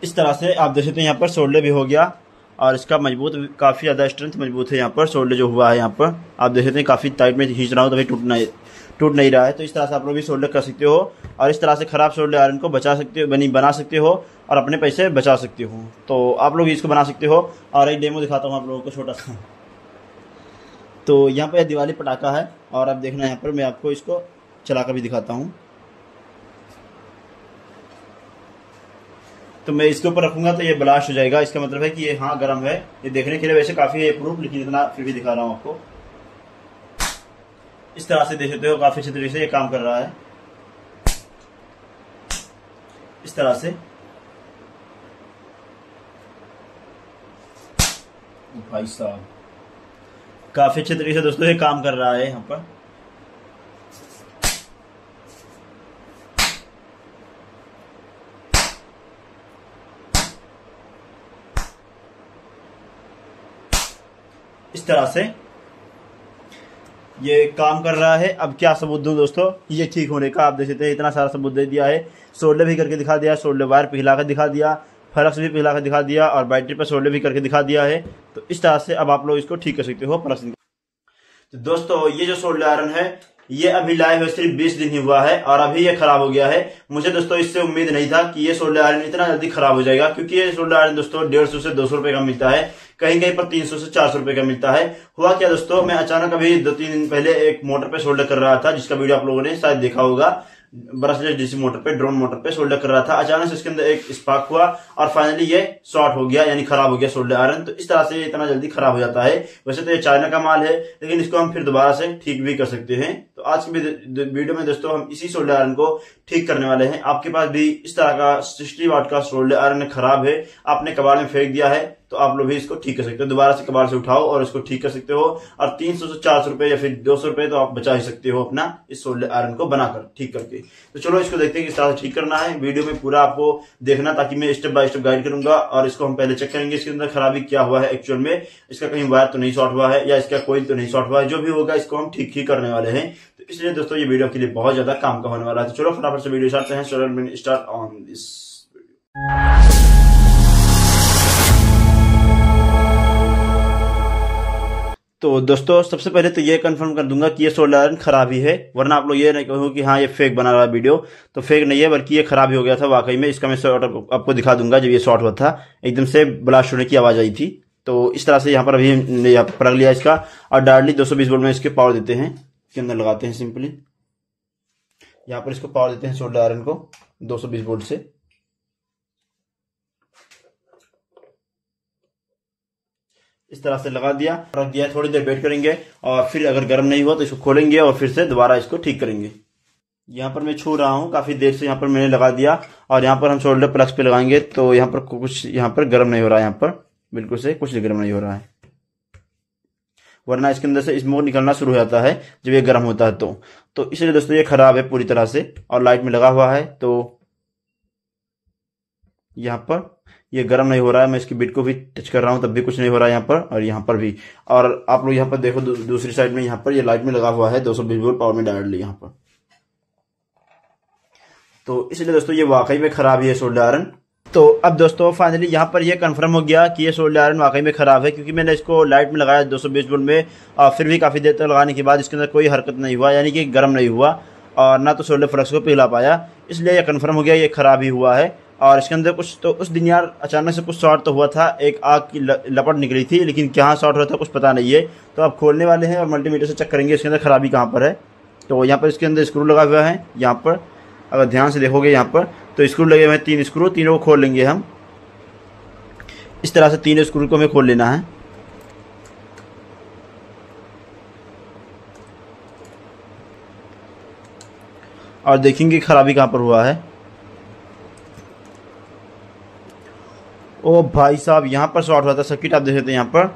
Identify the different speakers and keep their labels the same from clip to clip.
Speaker 1: इस तरह से आप देख सकते हैं यहाँ पर सोल्डर भी हो गया और इसका मजबूत काफ़ी ज़्यादा स्ट्रेंथ मजबूत है। यहाँ पर सोल्डर जो हुआ है यहाँ पर आप देख सकते हैं काफ़ी टाइट में खींच रहा हूँ तभी टूट नहीं रहा है। तो इस तरह से आप लोग भी सोल्डर कर सकते हो और इस तरह से ख़राब सोल्डर आयरन को बचा सकते हो, बना सकते हो और अपने पैसे बचा सकते हो। तो आप लोग इसको बना सकते हो और एक डेमो दिखाता हूँ आप लोगों को छोटा सा। तो यहाँ पर दिवाली पटाखा है और आप देखना यहाँ पर मैं आपको इसको चला कर भी दिखाता हूँ। तो मैं इसके ऊपर रखूंगा तो ये ब्लास्ट हो जाएगा, इसका मतलब है कि ये हाँ गर्म है। ये देखने के लिए वैसे काफ़ी है प्रूफ, लेकिन इतना फिर भी दिखा रहा हूँ आपको। इस तरह से देख सकते हो काफ़ी अच्छे तरीके से ये काम कर रहा है। इस तरह से भाई साहब काफ़ी अच्छे तरीके से दोस्तों ये काम कर रहा है यहाँ पर। इस तरह से ये काम कर रहा है। अब क्या सबूत दूं दोस्तों ये ठीक होने का? आप देख सकते हैं इतना सारा सबूत दे दिया है। सोल्डर भी करके दिखा दिया, सोल्डर वायर पिघला कर दिखा दिया, फ्लक्स भी पिघला कर दिखा दिया और बैटरी पर सोल्डर भी करके दिखा दिया है। तो इस तरह से अब आप लोग इसको ठीक कर सकते हो फ्लक्स। तो दोस्तों ये जो सोल्डर आयरन है ये अभी लाइव है सिर्फ 20 दिन ही हुआ है और अभी ये खराब हो गया है। मुझे दोस्तों इससे उम्मीद नहीं था कि ये सोल्डर आयरन इतना जल्दी खराब हो जाएगा, क्योंकि ये सोल्डर आयरन दोस्तों 150 से 200 रुपए का मिलता है, कहीं कहीं पर 300 से 400 रुपए का मिलता है। हुआ क्या दोस्तों, मैं अचानक अभी 2-3 दिन पहले एक मोटर पे सोल्डर कर रहा था, जिसका वीडियो आप लोगों ने शायद देखा होगा। ब्रशलेस डीसी मोटर पे, ड्रोन मोटर पे सोल्डर कर रहा था। अचानक से इसके अंदर एक स्पार्क हुआ और फाइनली ये शॉर्ट हो गया, यानी खराब हो गया सोल्डर आयरन। तो इस तरह से इतना जल्दी खराब हो जाता है। वैसे तो ये चाइना का माल है, लेकिन इसको हम फिर दोबारा से ठीक भी कर सकते हैं। तो आज की वीडियो में दोस्तों हम इसी सोल्डर आयरन को ठीक करने वाले हैं। आपके पास भी इस तरह का 60 वाट का सोल्डर आयरन खराब है, आपने कबाड़ में फेंक दिया है, तो आप लोग भी इसको ठीक कर सकते हो। दोबारा से कबाड़ से उठाओ और इसको ठीक कर सकते हो और 300 से 400 रुपए या फिर 200 रुपए तो आप बचा ही सकते हो अपना इस सोल्डर आयरन को बनाकर ठीक करके। तो चलो इसको देखते हैं किस तरह से ठीक करना है। वीडियो में पूरा आपको देखना, ताकि मैं स्टेप बाय स्टेप गाइड करूंगा। और इसको हम पहले चेक करेंगे इसके अंदर खराबी क्या हुआ है एक्चुअल में, इसका कहीं वायर तो नहीं शॉर्ट हुआ है या इसका कोई तो नहीं शॉर्ट हुआ है। जो भी होगा इसको हम ठीक ही करने वाले हैं। तो इसलिए दोस्तों ये वीडियो के लिए बहुत ज्यादा काम का होने वाला है। तो चलो फटाफट से वीडियो स्टार्ट हैं। Start on this video. तो दोस्तों सबसे पहले तो ये कंफर्म कर दूंगा कि ये सोल्डर आयरन खराब ही है, वरना आप लोग ये नहीं कहो कि हाँ ये फेक बना रहा वीडियो। तो फेक नहीं है, बल्कि ये खराब ही हो गया था वाकई में। इसका मैं शॉर्ट आपको दिखा दूंगा। जब ये शॉर्ट हुआ था एकदम से ब्लास्ट होने की आवाज आई थी। तो इस तरह से यहाँ पर अभी यहाँ पर प्लग लिया इसका और डायरेक्टली 220 वोल्ट में इसके पावर देते हैं, इसके अंदर लगाते हैं। सिंपली यहाँ पर इसको पावर देते हैं सोल्डर आयरन को 220 वोल्ट से। इस तरह से लगा दिया, रख दिया, थोड़ी देर वेट करेंगे और फिर अगर गर्म नहीं हुआ तो इसको खोलेंगे और फिर से दोबारा इसको ठीक करेंगे। यहाँ पर मैं छू रहा हूँ काफी देर से, यहाँ पर मैंने लगा दिया और यहाँ पर हम शोल्डर प्लग्स पे लगाएंगे तो यहाँ पर कुछ यहाँ पर गर्म नहीं हो रहा है। यहाँ पर बिल्कुल से कुछ गर्म नहीं हो रहा है, वरना इसके अंदर से स्मोक निकलना शुरू हो जाता है जब ये गर्म होता है। तो इसलिए दोस्तों ये खराब है पूरी तरह से और लाइट में लगा हुआ है। तो यहाँ पर ये गर्म नहीं हो रहा है। मैं इसकी बिट को भी टच कर रहा हूं तब भी कुछ नहीं हो रहा है यहाँ पर और यहाँ पर भी। और आप लोग यहाँ पर देखो दूसरी साइड में यहाँ पर ये लाइट में लगा हुआ है 220 वोल्ट पावर में डायरेक्टली यहाँ पर। तो इसलिए दोस्तों ये वाकई में खराब ही है सोल्डर आयरन। तो अब दोस्तों फाइनली यहाँ पर ये कंफर्म हो गया कि ये सोल्डर आयरन वाकई में खराब है, क्योंकि मैंने इसको लाइट में लगाया 220 वोल्ट में और फिर भी काफी देर तक लगाने के बाद इसके अंदर कोई हरकत नहीं हुआ, यानी कि गर्म नहीं हुआ और ना तो सोल्डर फ्लक्स को पिघला पाया। इसलिए यह कंफर्म हो गया ये खराब ही हुआ है। और इसके अंदर कुछ तो उस दिन यार अचानक से कुछ शॉर्ट तो हुआ था, एक आग की लपट निकली थी, लेकिन कहाँ शॉर्ट हुआ था कुछ पता नहीं है। तो आप खोलने वाले हैं और मल्टीमीटर से चेक करेंगे इसके अंदर खराबी कहाँ पर है। तो यहाँ पर इसके अंदर स्क्रू लगा हुआ है। यहाँ पर अगर ध्यान से देखोगे यहाँ पर तो स्क्रू लगे हुए हैं 3 स्क्रू, तीनों को खोल लेंगे हम। इस तरह से 3 स्क्रू को हमें खोल लेना है। और देखेंगे खराबी कहाँ पर हुआ है। ओ भाई साहब यहाँ पर शॉर्ट हुआ था सर्किट, आप देख सकते हैं यहाँ पर।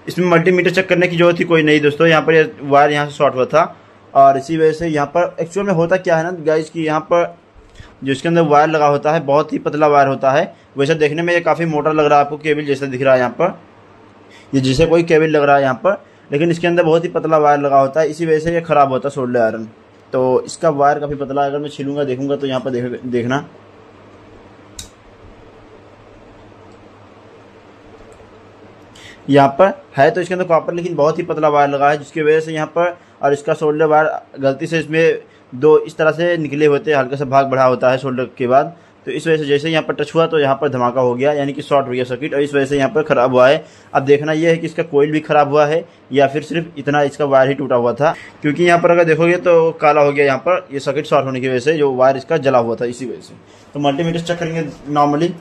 Speaker 1: इसमें मल्टीमीटर चेक करने की जरूरत थी कोई नहीं दोस्तों। यहाँ पर वायर यहाँ से शॉर्ट हुआ था और इसी वजह से यहाँ पर एक्चुअल में होता क्या है ना गाइस कि यहाँ पर जो इसके अंदर वायर लगा होता है बहुत ही पतला वायर होता है। वैसे देखने में ये काफ़ी मोटा लग रहा है, आपको केबल जैसा दिख रहा है यहाँ पर, ये जैसे कोई केबल लग रहा है यहाँ पर, लेकिन इसके अंदर बहुत ही पतला वायर लगा होता है। इसी वजह से ये खराब होता है सोल्डर आयरन। तो इसका वायर काफ़ी पतला है। अगर मैं छीलूंगा देखूंगा तो यहाँ पर देखना यहाँ पर है तो इसके अंदर कॉपर, लेकिन बहुत ही पतला वायर लगा है, जिसकी वजह से यहाँ पर, और इसका शोल्डर वायर गलती से इसमें दो इस तरह से निकले होते हैं, हल्का सा भाग बढ़ा होता है शोल्डर के बाद, तो इस वजह से जैसे यहाँ पर टच हुआ तो यहाँ पर धमाका हो गया, यानी कि शॉर्ट हो गया सर्किट, और इस वजह से यहाँ पर खराब हुआ है। अब देखना यह है कि इसका कोयल भी खराब हुआ है या फिर सिर्फ इतना इसका वायर ही टूटा हुआ था, क्योंकि यहाँ पर अगर देखोगे तो काला हो गया यहाँ पर, ये सर्किट शॉर्ट होने की वजह से जो वायर इसका जला हुआ था इसी वजह से। तो मल्टीमीटर चेक करेंगे नॉर्मली।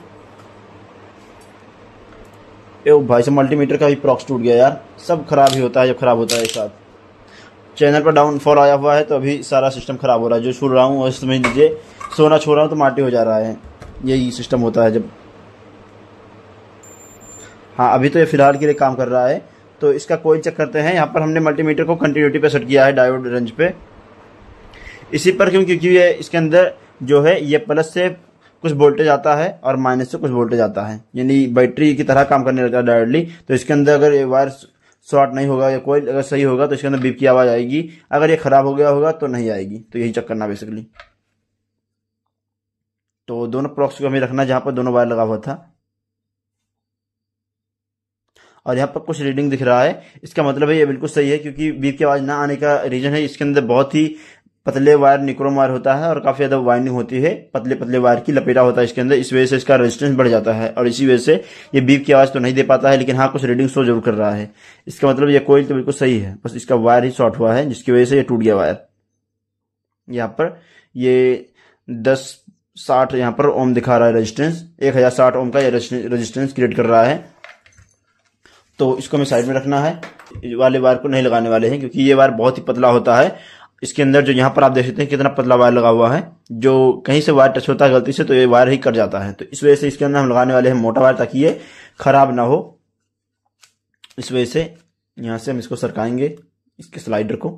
Speaker 1: भाई से मल्टीमीटर का भी प्रॉक्स टूट गया यार, सब खराब ही होता है जब खराब होता है एक साथ। चैनल पर डाउनफॉल आया हुआ है तो अभी सारा सिस्टम खराब हो रहा है, जो छू रहा हूँ और समझ लीजिए सोना छू रहा हूँ तो माटी हो जा रहा है, यही सिस्टम होता है जब। हाँ अभी तो ये फिलहाल के लिए काम कर रहा है, तो इसका कोई चेक करते हैं। यहाँ पर हमने मल्टीमीटर को कंटिन्यूटी पे सेट किया है, डायोड रेंज पे, इसी पर क्यों, क्योंकि ये इसके अंदर जो है ये प्लस से कुछ वोल्टेज आता है और माइनस से कुछ वोल्टेज आता है, यानी बैटरी की तरह काम करने लगता है डायरेक्टली। तो इसके अंदर अगर ये वायर शॉर्ट नहीं होगा या कोई अगर सही होगा तो इसके अंदर बीप की आवाज़ आएगी, अगर ये खराब हो गया होगा तो नहीं आएगी। तो यही चेक करना बेसिकली। तो दोनों प्रॉक्स को हमें रखना जहाँ पर दोनों वायर लगा हुआ था, और यहाँ पर कुछ रीडिंग दिख रहा है, इसका मतलब है ये बिल्कुल सही है, क्योंकि बीप की आवाज़ ना आने का रीजन है इसके अंदर बहुत ही पतले वायर निक्रोम वायर होता है और काफ़ी ज़्यादा वाइंडिंग होती है, पतले पतले वायर की लपेटा होता है इसके अंदर, इस वजह से इसका रेजिस्टेंस बढ़ जाता है और इसी वजह से ये बीप की आवाज़ तो नहीं दे पाता है, लेकिन हाँ कुछ रीडिंग शो जरूर कर रहा है। इसका मतलब ये कोयल तो बिल्कुल सही है, बस इसका वायर ही शॉर्ट हुआ है जिसकी वजह से ये टूट गया वायर। यहाँ पर ये 1060 यहाँ पर ओम दिखा रहा है रेजिस्टेंस, 1060 ओम का ये रेजिस्टेंस क्रिएट कर रहा है। तो इसको हमें साइड में रखना है, वाले वायर को नहीं लगाने वाले हैं क्योंकि ये वायर बहुत ही पतला होता है। इसके अंदर जो यहाँ पर आप देख सकते हैं कितना पतला वायर लगा हुआ है, जो कहीं से वायर टच होता है गलती से तो ये वायर ही कट जाता है। तो इस वजह से इसके अंदर हम लगाने वाले हैं मोटा वायर ताकि ये खराब ना हो। इस वजह से यहाँ से हम इसको सरकाएंगे इसके स्लाइडर को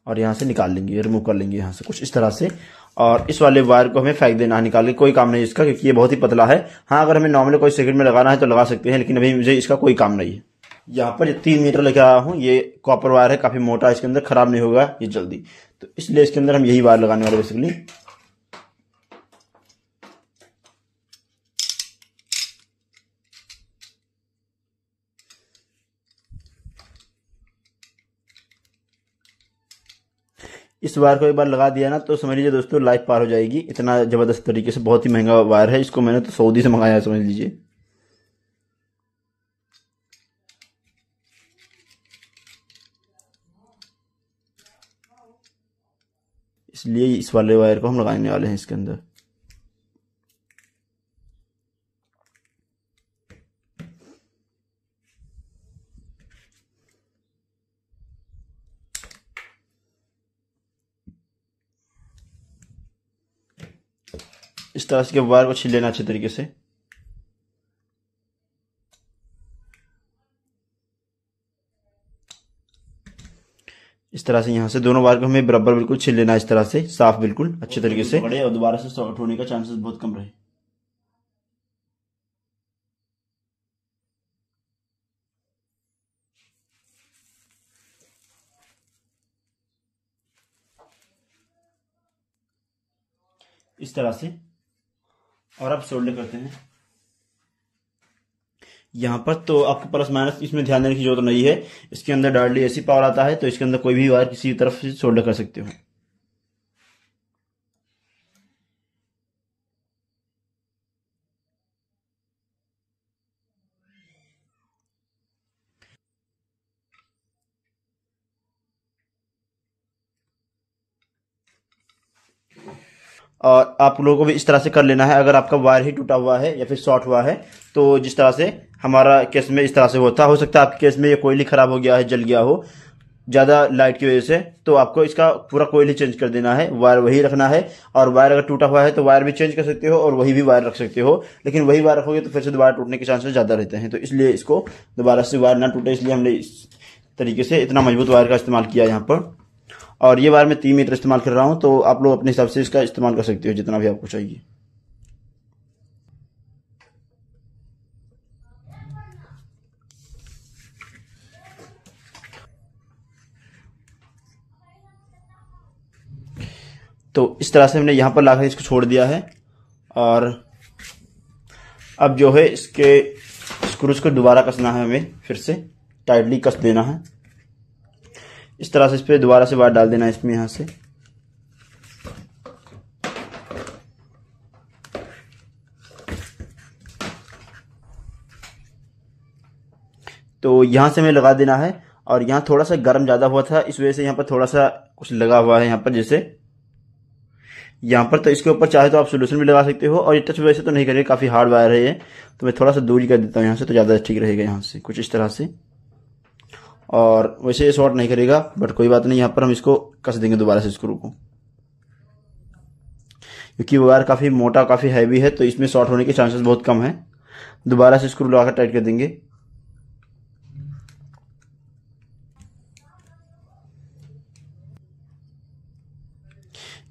Speaker 1: और यहाँ से निकाल लेंगे, रिमूव कर लेंगे यहाँ से कुछ इस तरह से, और इस वाले वायर को हमें फेंक देना है, निकाल के कोई काम नहीं इसका क्योंकि ये बहुत ही पतला है। हाँ अगर हमें नॉर्मली कोई सर्किट में लगाना है तो लगा सकते हैं, लेकिन अभी मुझे इसका कोई काम नहीं है। यहाँ पर 3 मीटर लेकर आया हूँ, ये कॉपर वायर है, काफी मोटा, इसके अंदर खराब नहीं होगा ये जल्दी, तो इसलिए इसके अंदर हम यही वायर लगाने वाले बेसिकली। इस वायर को एक बार लगा दिया ना तो समझ लीजिए दोस्तों लाइफ पार हो जाएगी, इतना जबरदस्त तरीके से। बहुत ही महंगा वायर है, इसको मैंने तो सऊदी से मंगाया है समझ लीजिए। इसलिए इस वाले वायर को हम लगाने वाले हैं इसके अंदर। इस तरह से वायर को छील लेना अच्छे तरीके से। इस तरह से यहाँ से दोनों वायर को हमें बराबर बिल्कुल छील लेना है, इस तरह से साफ बिल्कुल अच्छे तरीके से, बड़े और दोबारा से शॉर्ट होने का चांसेस बहुत कम रहे। इस तरह से, और अब सोल्डर करते हैं। यहाँ पर तो आपको प्लस माइनस इसमें ध्यान देने की जरूरत नहीं है, इसके अंदर डायरेक्टली एसी पावर आता है, तो इसके अंदर कोई भी वायर किसी तरफ से सोल्डर कर सकते हो। और आप लोगों को भी इस तरह से कर लेना है, अगर आपका वायर ही टूटा हुआ है या फिर शॉर्ट हुआ है, तो जिस तरह से हमारा केस में इस तरह से होता हो सकता है आपके केस में ये कोयल ही खराब हो गया है, जल गया हो ज़्यादा लाइट की वजह से, तो आपको इसका पूरा कोयल ही चेंज कर देना है, वायर वही रखना है। और वायर अगर टूटा हुआ है तो वायर भी चेंज कर सकते हो और वही भी वायर रख सकते हो, लेकिन वही वायर रखोगे तो फिर से दोबारा टूटने के चांसेस ज़्यादा रहते हैं, तो इसलिए इसको दोबारा से वायर ना टूटे इसलिए हमने इस तरीके से इतना मजबूत वायर का इस्तेमाल किया यहाँ पर। और ये वायर मैं 3 मीटर इस्तेमाल कर रहा हूँ, तो आप लोग अपने हिसाब से इसका इस्तेमाल कर सकते हो जितना भी आपको चाहिए। तो इस तरह से हमने यहाँ पर लाकर इसको छोड़ दिया है, और अब जो है इसके स्क्रूज को दोबारा कसना है हमें फिर से। टाइटली कस देना है। इस तरह से इस पर दोबारा से वायर डाल देना है इसमें यहाँ से। तो यहाँ से हमें लगा देना है। और यहाँ थोड़ा सा गर्म ज़्यादा हुआ था, इस वजह से यहाँ पर थोड़ा सा कुछ लगा हुआ है यहाँ पर, जैसे यहाँ पर। तो इसके ऊपर चाहे तो आप सोल्यूशन भी लगा सकते हो। और ये टच वैसे तो नहीं करेगा, काफ़ी हार्ड वायर है ये, तो मैं थोड़ा सा दूरी कर देता हूँ यहाँ से, तो ज़्यादा ठीक रहेगा यहाँ से, कुछ इस तरह से। और वैसे ये शॉर्ट नहीं करेगा, बट कोई बात नहीं, यहाँ पर हम इसको कस देंगे दोबारा से स्क्रू को, क्योंकि वो वायर काफ़ी मोटा, काफ़ी हैवी है, तो इसमें शॉर्ट होने के चांसेस बहुत कम है। दोबारा से स्क्रू लगाकर टाइट कर देंगे।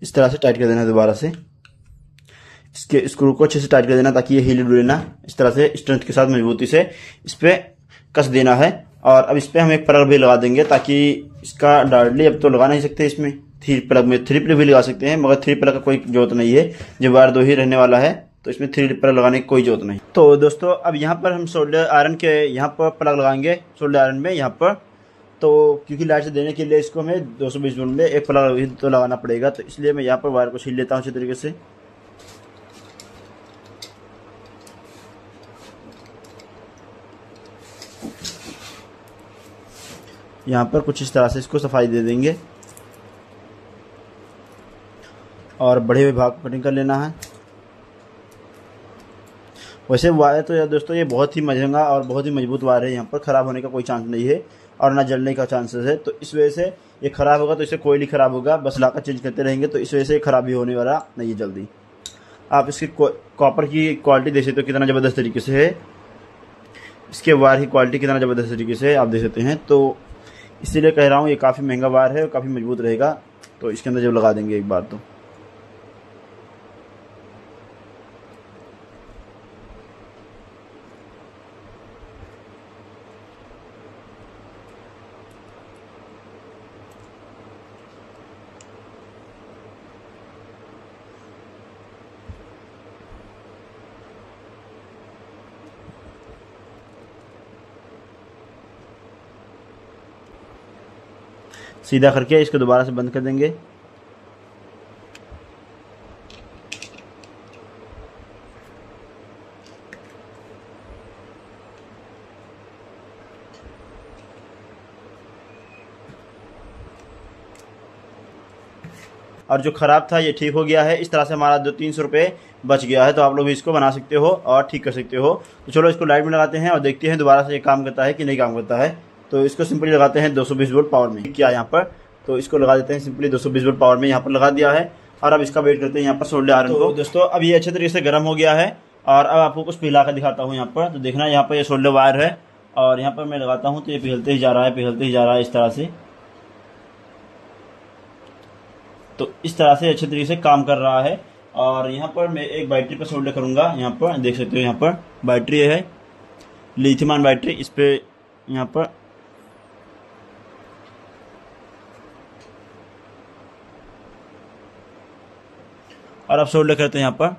Speaker 1: इस तरह से टाइट कर देना है दोबारा से। इसके स्क्रू को अच्छे से टाइट कर देना ताकि ये हिले डुले ना। इस तरह से स्ट्रेंथ के साथ मजबूती से इस पे कस देना है। और अब इस पे हम एक प्लग भी लगा देंगे, ताकि इसका डायरेक्टली अब तो लगा नहीं सकते इसमें, थ्री प्लग भी लगा सकते हैं, मगर थ्री प्लग का कोई जरूरत नहीं है। जब वायर दो ही रहने वाला है तो इसमें थ्री प्लग लगाने की कोई जरूरत नहीं। तो दोस्तों अब यहाँ पर हम सोल्डर आयरन के यहाँ पर प्लग लगाएंगे, सोल्डर आयरन में यहाँ पर। तो क्योंकि लाइट से देने के लिए इसको हमें 220 वोल्ट में एक प्लग तो लगाना पड़ेगा, तो इसलिए मैं यहाँ पर वायर को छील लेता हूँ अच्छी तरीके से। यहाँ पर कुछ इस तरह से इसको सफाई दे देंगे और बड़े हुए भाग को कटिंग कर लेना है। वैसे वायर तो यार दोस्तों ये बहुत ही महंगा और बहुत ही मजबूत वायर है, यहाँ पर ख़राब होने का कोई चांस नहीं है और ना जलने का चांसेस है। तो इस वजह से ये ख़राब होगा तो इसे कोई नहीं ख़राब होगा, बस लाकर चेंज करते रहेंगे, तो इस वजह से ख़राब भी होने वाला नहीं है जल्दी। आप इसकी कॉपर की क्वालिटी देख सकते हो कितना ज़बरदस्त तरीके से है, इसके वायर की क्वालिटी कितना ज़बरदस्त तरीके से आप देख सकते हैं। तो इसीलिए कह रहा हूँ ये काफ़ी महंगा वायर है और काफ़ी मजबूत रहेगा। तो इसके अंदर जब लगा देंगे एक बार तो सीधा करके इसको दोबारा से बंद कर देंगे। और जो ख़राब था ये ठीक हो गया है। इस तरह से हमारा 200-300 रुपये बच गया है। तो आप लोग भी इसको बना सकते हो और ठीक कर सकते हो। तो चलो इसको लाइट में लगाते हैं और देखते हैं दोबारा से ये काम करता है कि नहीं काम करता है। तो इसको सिंपली लगाते हैं 220 वोल्ट पावर में, क्या यहाँ पर। तो इसको लगा देते हैं सिंपली 220 वोल्ट पावर में, यहाँ पर लगा दिया है। और अब इसका वेट करते हैं यहाँ पर सोल्डर आयरन को। दोस्तों अब ये अच्छे तरीके से गर्म हो गया है और अब आपको कुछ पिघला कर दिखाता हूँ यहाँ पर। तो देखना यहाँ पर ये सोल्डर वायर है और यहाँ पर मैं लगाता हूँ तो ये पिघलते ही जा रहा है, पिघलते ही जा रहा है इस तरह से। तो इस तरह से अच्छे तरीके से काम कर रहा है। और यहाँ पर मैं एक बैटरी पर सोल्डर करूँगा, यहाँ पर देख सकते हो यहाँ पर बैटरी है, लिथियम आयन बैटरी। इस पे यहाँ पर और अब सोल्डर करते हैं यहाँ पर।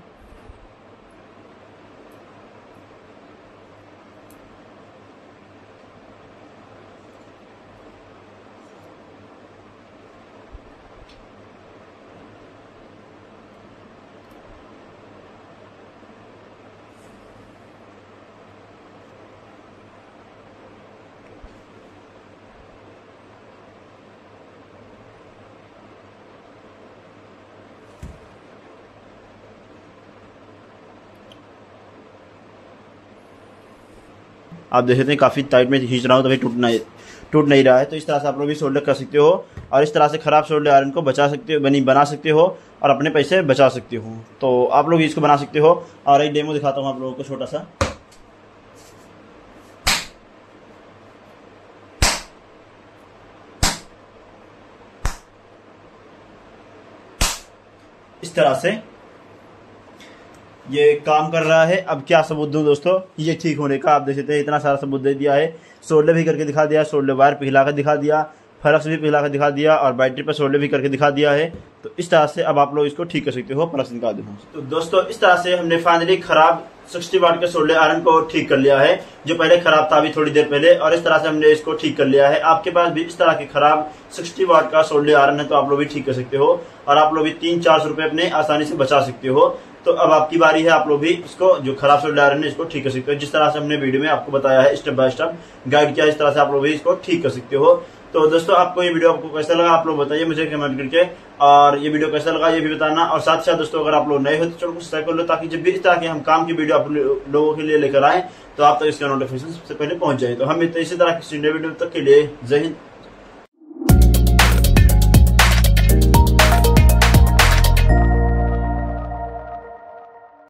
Speaker 1: आप देख सकते हैं काफ़ी टाइट में खींच रहा हूँ तभी टूट नहीं रहा है। तो इस तरह से आप लोग भी सोल्डर कर सकते हो और इस तरह से ख़राब सोल्डर आयरन को बचा सकते हो, बना सकते हो और अपने पैसे बचा सकते हो। तो आप लोग इसको बना सकते हो। और एक डेमो दिखाता हूँ आप लोगों को छोटा सा। इस तरह से ये काम कर रहा है। अब क्या सबूत दूं दोस्तों ये ठीक होने का। आप देख सकते हैं इतना सारा सबूत दे दिया है, सोल्डर भी करके दिखा दिया, सोल्डर वायर पिघला कर दिखा दिया, फ्लक्स भी पिघला कर दिखा दिया और बैटरी पर सोल्डर भी करके दिखा दिया है। तो इस तरह से अब आप लोग इसको ठीक कर सकते हो, प्लस निकाल दो। तो दोस्तों इस तरह से हमने फाइनली खराब 60 वाट के सोल्डर आयरन को ठीक कर लिया है, जो पहले खराब था अभी थोड़ी देर पहले, और इस तरह से हमने इसको ठीक कर लिया है। आपके पास भी इस तरह के खराब 60 वाट का सोल्डर आयरन है तो आप लोग भी ठीक कर सकते हो, और आप लोग भी 300-400 रुपए अपने आसानी से बचा सकते हो। तो अब आपकी बारी है, आप लोग भी इसको जो खराब सोल्डर आयरन है इसको ठीक कर सकते हो। जिस तरह से हमने वीडियो में आपको बताया है, स्टेप बाय स्टेप गाइड किया, इस तरह से आप लोग भी इसको ठीक कर सकते हो। तो दोस्तों आपको ये वीडियो आपको कैसा लगा आप लोग बताइए मुझे कमेंट करके, और ये वीडियो कैसा लगा ये भी बताना। और साथ साथ दोस्तों अगर आप लोग नए हो तो चैनल को सब्सक्राइब कर लो, ताकि जब भी इस तरह के हम काम की वीडियो आप लोगों के लिए लेकर आए तो आप तक इसका नोटिफिकेशन सबसे पहले पहुंच जाए। तो हम इसी तरह की वीडियो तक के लिए जय हिंद।